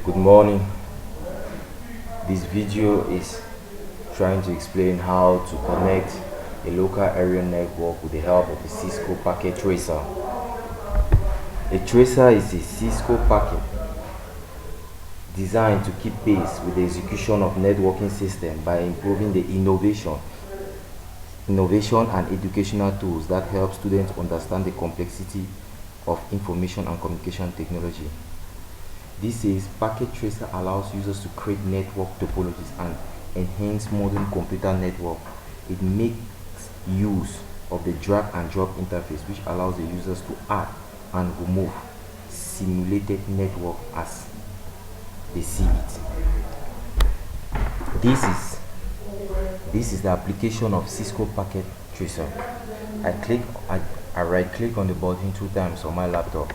Good morning. This video is trying to explain how to connect a local area network with the help of a Cisco packet tracer. A tracer is a Cisco packet designed to keep pace with the execution of networking system by improving the innovation and educational tools that help students understand the complexity of information and communication technology. This is packet tracer allows users to create network topologies and enhance modern computer network. It makes use of the drag and drop interface, which allows the users to add and remove simulated network as they see it. This is the application of Cisco packet tracer. I right click on the button 2 times on my laptop.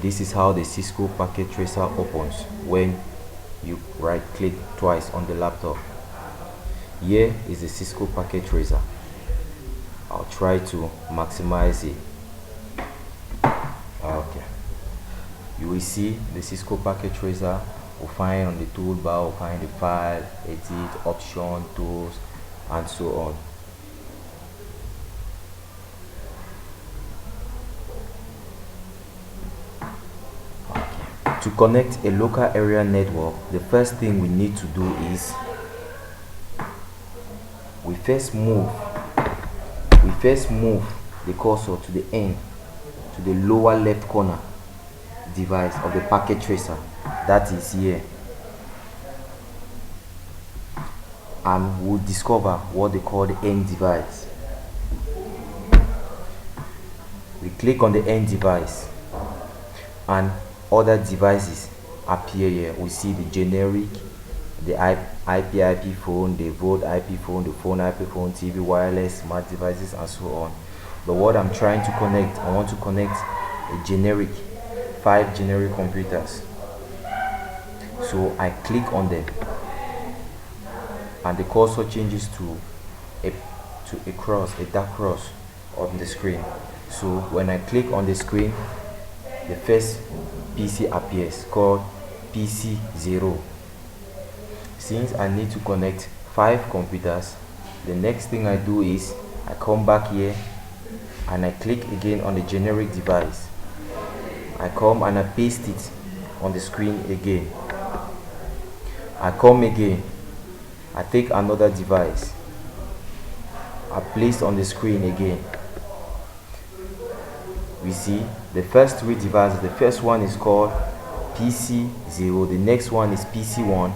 This is how the Cisco packet tracer opens when you right click twice on the laptop. Here is the Cisco packet tracer. I'll try to maximize it. Okay. You will see the Cisco packet tracer. We'll find on the toolbar, we'll find the file, edit, option, tools, and so on. To connect a local area network, the first thing we need to do is we first move the cursor to the end, to the lower left corner device of the packet tracer, that is here, and we'll discover what they call the end device. We click on the end device and other devices appear here. We see the generic, the IP phone, the Volt IP phone, the phone IP phone, TV, wireless, smart devices, and so on. But what I'm trying to connect, I want to connect a generic, 5 generic computers. So I click on them, and the cursor changes to a dark cross on the screen. So when I click on the screen, the first PC appears called PC0. Since I need to connect 5 computers, the next thing I do is I come back here and I click again on the generic device. I come and I paste it on the screen again. I come again, I take another device, I place on the screen again. We see the first 3 devices. The first one is called PC0, the next one is PC1,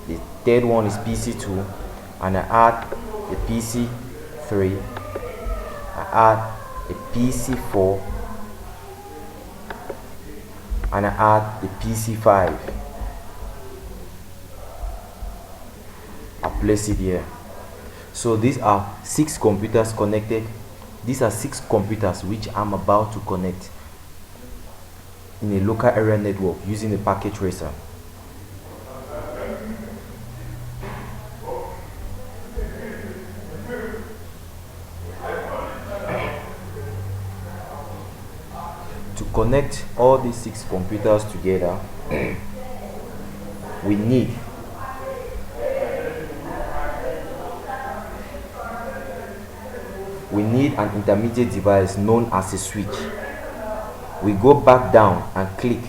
the third one is PC2, and I add the PC3, I add the PC4, and I add the PC5. I place it here. So these are 6 computers connected. These are 6 computers which I'm about to connect in a local area network using a packet tracer. To connect all these 6 computers together, we need an intermediate device known as a switch. We go back down and click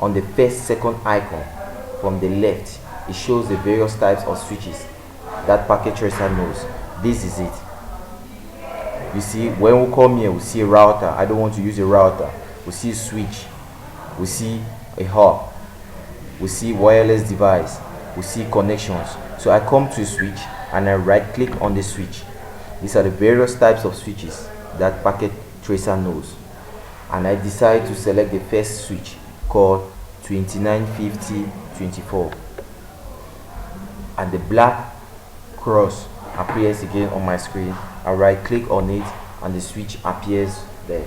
on the second icon from the left. It shows the various types of switches that packet tracer knows. This is it. You see, when we come here, we see a router. I don't want to use a router. We see a switch. We see a hub. We see wireless device. We see connections. So I come to a switch and I right click on the switch. These are the various types of switches that packet tracer knows, and I decide to select the first switch called 295024, and the black cross appears again on my screen. I right click on it and the switch appears there.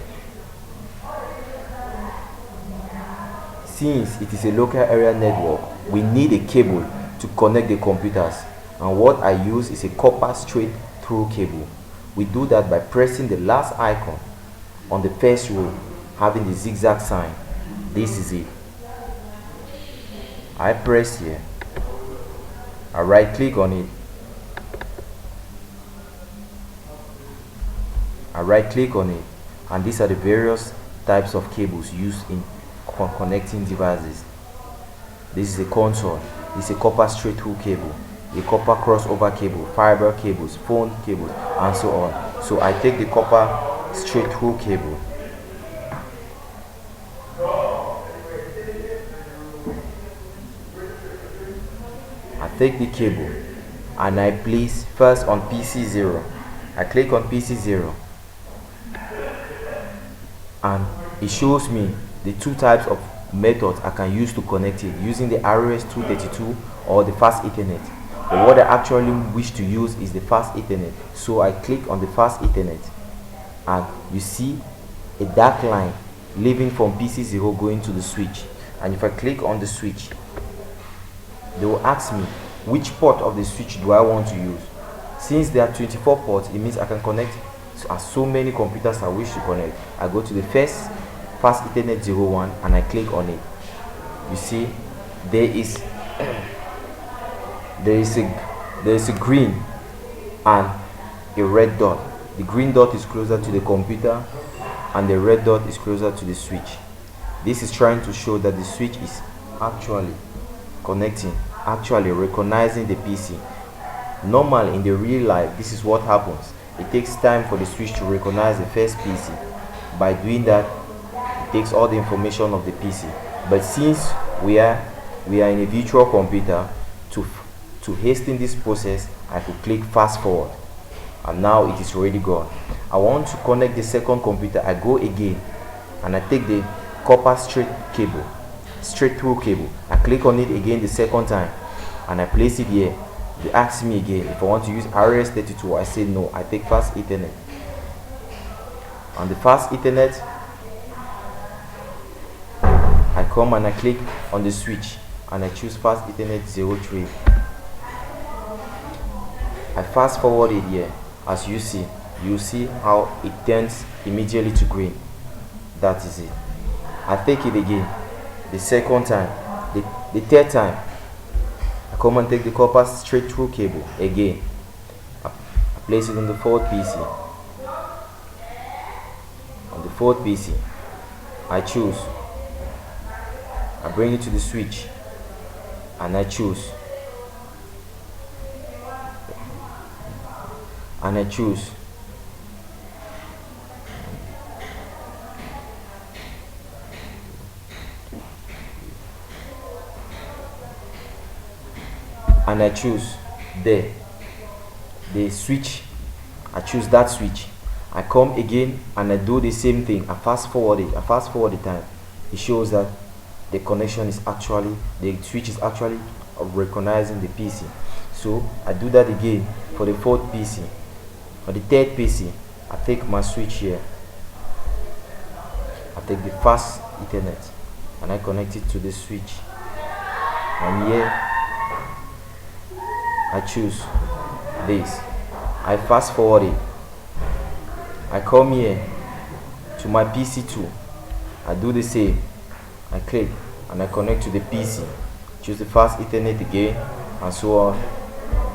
Since it is a local area network, we need a cable to connect the computers, and what I use is a copper straight through cable. We do that by pressing the last icon on the first row having the zigzag sign. This is it. I press here, I right click on it, and these are the various types of cables used in connecting devices. This is a console, this is a copper straight through cable, a copper crossover cable, fiber cables, phone cables, and so on. So I take the copper straight through cable, I take the cable and I place first on PC0. I click on PC0 and it shows me the two types of methods I can use to connect it, using the RS-232 or the fast Ethernet. But what I actually wish to use is the fast Ethernet. So I click on the fast Ethernet and you see a dark line leaving from PC0 going to the switch. And if I click on the switch, they will ask me which port of the switch do I want to use. Since there are 24 ports, it means I can connect as so many computers I wish to connect. I go to the first fast Ethernet 01 and I click on it. You see there is a green and a red dot. The green dot is closer to the computer and the red dot is closer to the switch. This is trying to show that the switch is actually connecting, actually recognizing the PC. Normally in the real life, this is what happens. It takes time for the switch to recognize the first PC. By doing that, it takes all the information of the PC. But since we are in a virtual computer, to hasten this process, I could click fast forward and now it is already gone. I want to connect the second computer. I go again and I take the copper straight through cable. I click on it again the second time and I place it here. They ask me again if I want to use RS-32. I say no. I take fast Ethernet. On the fast Ethernet, I come and I click on the switch and I choose fast Ethernet 03. I fast forward it here. As you see how it turns immediately to green. That is it. I take it again the second time, the third time. I come and take the copper straight through cable again. I place it on the fourth PC. On the fourth PC, I choose. I bring it to the switch and I choose. And I choose. And I choose the switch. I choose that switch. I come again and I do the same thing. I fast forward it. I fast forward the time. It shows that the connection is actually, the switch is actually recognizing the PC. So I do that again for the fourth PC. For the third PC, I take my switch here. I take the fast Ethernet and I connect it to the switch. And here I choose this. I fast forward it. I come here to my PC2. I do the same. I click and I connect to the PC. Choose the fast Ethernet again and so on.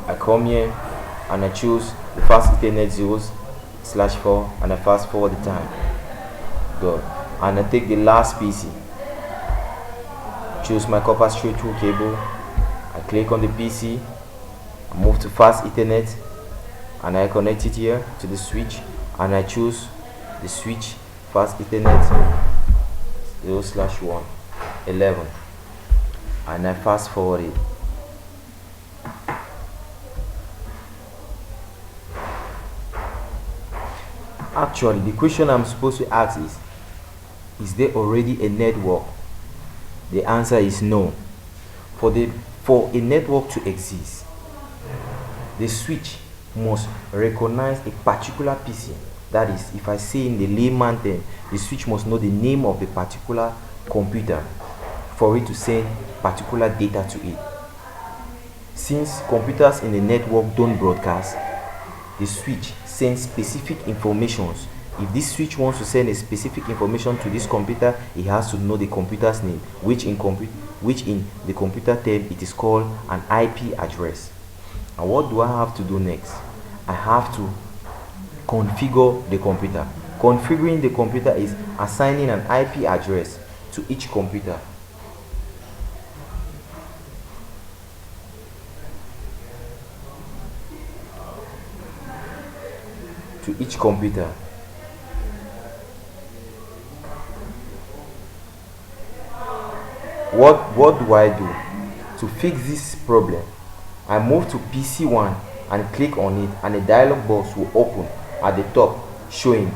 I come here and I choose the fast Ethernet 0/4 and I fast forward the time. Good. And I take the last PC. Choose my copper straight through cable. I click on the PC. I move to fast Ethernet and I connect it here to the switch and I choose the switch fast Ethernet 0/1 11 and I fast forward it. Actually, the question I'm supposed to ask is there already a network? The answer is no. For a network to exist, the switch must recognize a particular PC. That is, if I say in the layman term, the switch must know the name of the particular computer for it to send particular data to it. Since computers in the network don't broadcast, the switch sends specific informations If this switch wants to send a specific information to this computer, it has to know the computer's name, which in the computer term it is called an IP address. And what do I have to do next? I have to configure the computer. Configuring the computer is assigning an IP address to each computer. What do I do to fix this problem? I move to PC1 and click on it, and a dialog box will open at the top showing.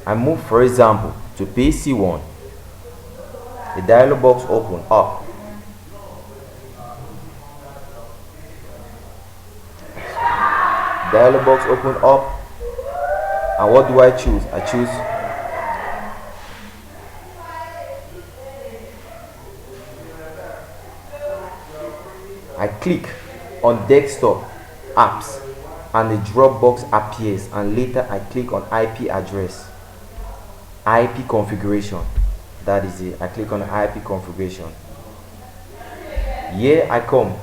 I move, for example, to PC1. The dialog box open up. Dialog box open up, and what do I choose? I click on desktop apps, and the drop box appears, and later I click on IP address, IP configuration. That is it. I click on IP configuration. Here I come.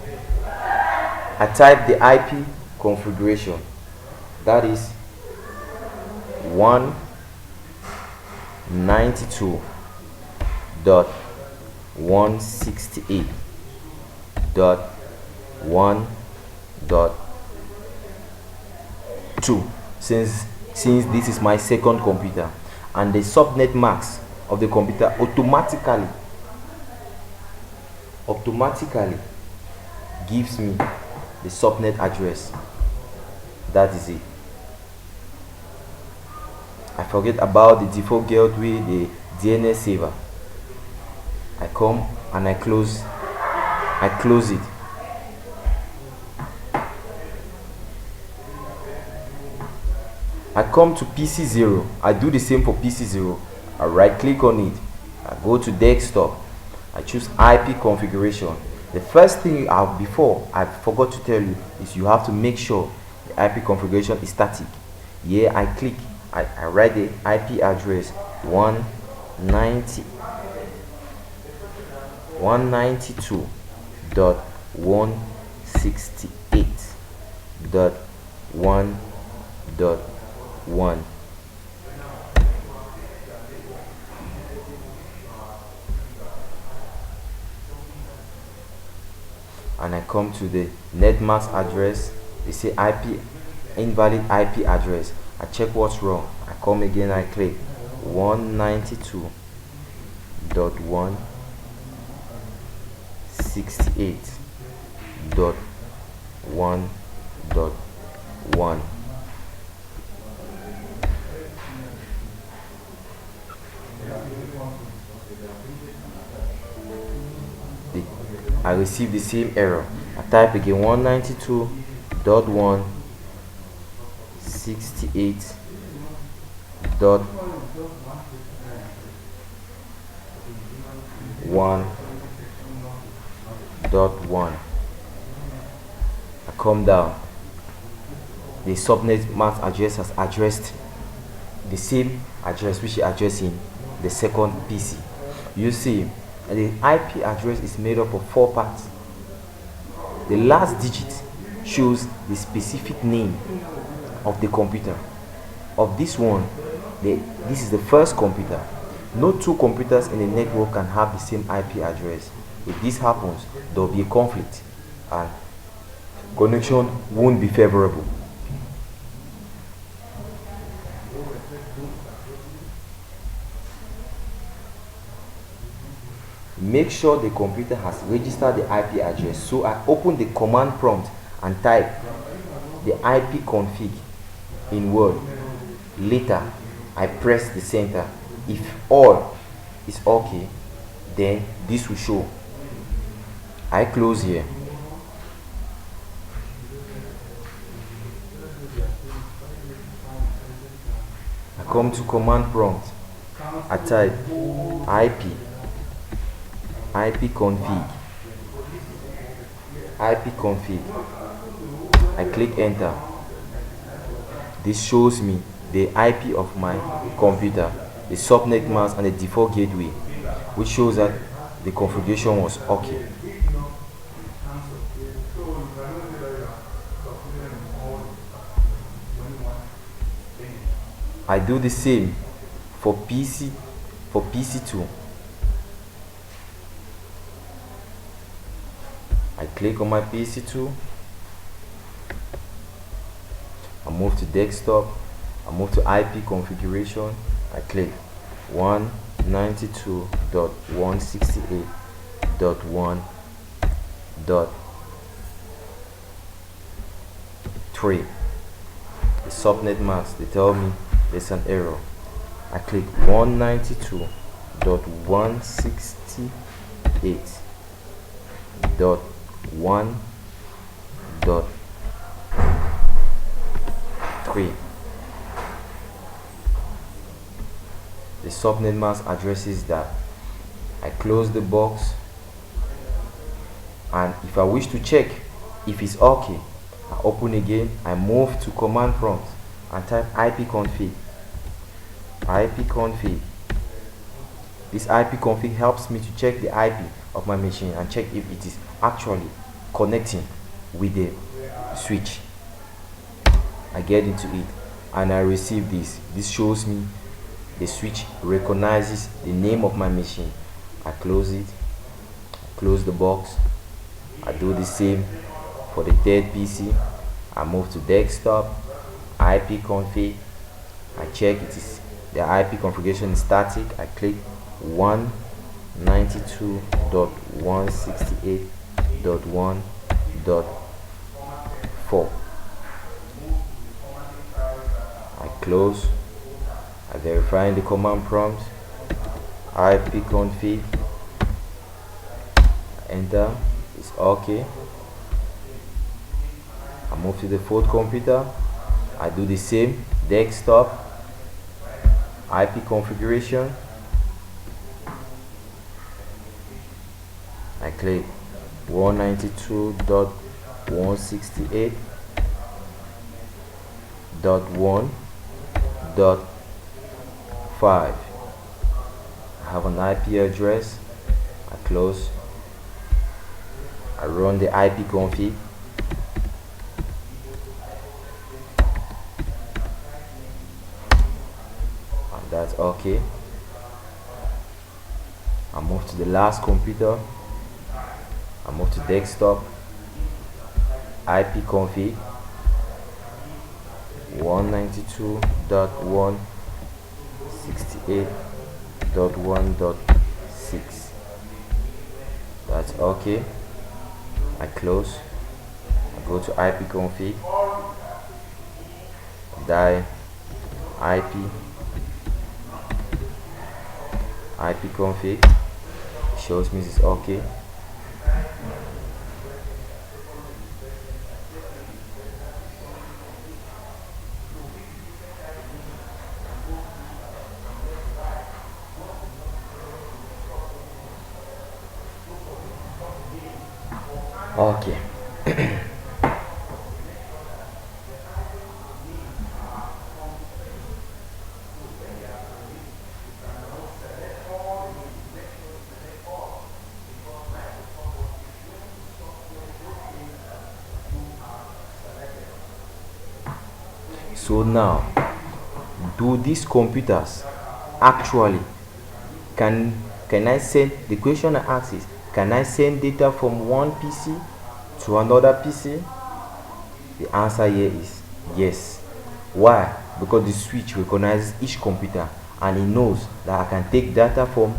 I type the IP configuration. That is 192.168.1.2, since this is my second computer, and the subnet mask of the computer automatically gives me the subnet address. That is it. I forget about the default gateway, the DNS saver. I come and I close it. I come to PC0. I do the same for PC0. I right click on it. I go to desktop. I choose IP configuration. The first thing before I forgot to tell you is you have to make sure the IP configuration is static. Here I click. I write the IP address 192.168.1.1. And I come to the netmask address. They say invalid IP address. I check what's wrong. I come again, I click 192.168.1.1. I receive the same error. I type again 192.168.1.1. I come down. The subnet mask address has addressed the same address which is addressing the second PC. You see, the IP address is made up of 4 parts. The last digit shows the specific name of the computer. Of this one, this is the first computer. No 2 computers in the network can have the same IP address. If this happens, there will be a conflict and connection won't be favorable. Make sure the computer has registered the IP address. So I open the command prompt and type the IP config in Word. Later, I press the center. If all is okay, then this will show. I close here. I come to command prompt. I type IP config. I click enter. This shows me the IP of my computer, the subnet mask, and the default gateway, which shows that the configuration was okay. I do the same for PC2. I click on my PC2. I move to desktop. I move to IP configuration. I click 192.168.1.3. The subnet mask, they tell me there's an error. I click 192.168.1.3. The subnet mask addresses that. I close the box, and if I wish to check if it's okay, I open again. I move to command prompt and type ipconfig. This ipconfig helps me to check the IP of my machine and check if it is actually connecting with the switch. I get into it and I receive this. This shows me the switch recognizes the name of my machine. I close it, close the box. I do the same for the third PC. I move to desktop, ipconfig. I check it is the IP configuration is static. I click 192.168.1.4. I close. I verify in the command prompt ipconfig. Enter. It's okay. I move to the fourth computer. I do the same. Desktop, IP configuration. I click 192.168.1.5. I have an IP address. I close. I run the IP config. And that's okay. I move to the last computer. I move to desktop, IP config 192.168.1.6. That's okay. I close. I go to IP config, die IP config. It shows me it's okay. Okay. So now, do these computers actually can I send, the question I ask is, can I send data from one PC to another PC? The answer here is yes. Why? Because the switch recognizes each computer and it knows that I can take data from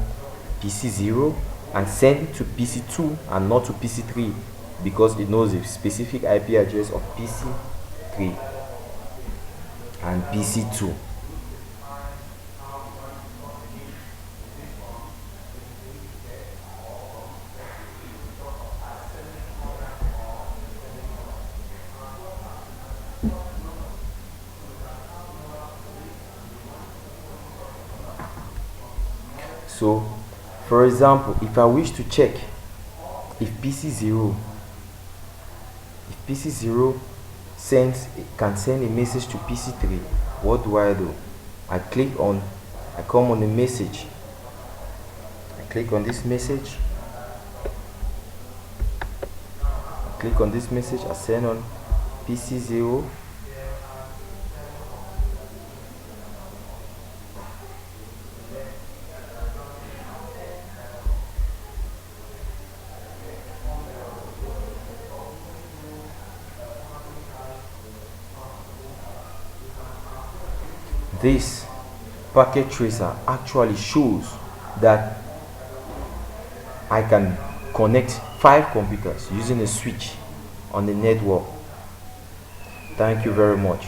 PC0 and send it to PC2 and not to PC3, because it knows the specific IP address of PC3 and PC2. So, for example, if I wish to check if PC0 can send a message to PC3 What do? I come on the message. I click on this message. I send on PC0. This packet tracer actually shows that I can connect 5 computers using a switch on the network. Thank you very much.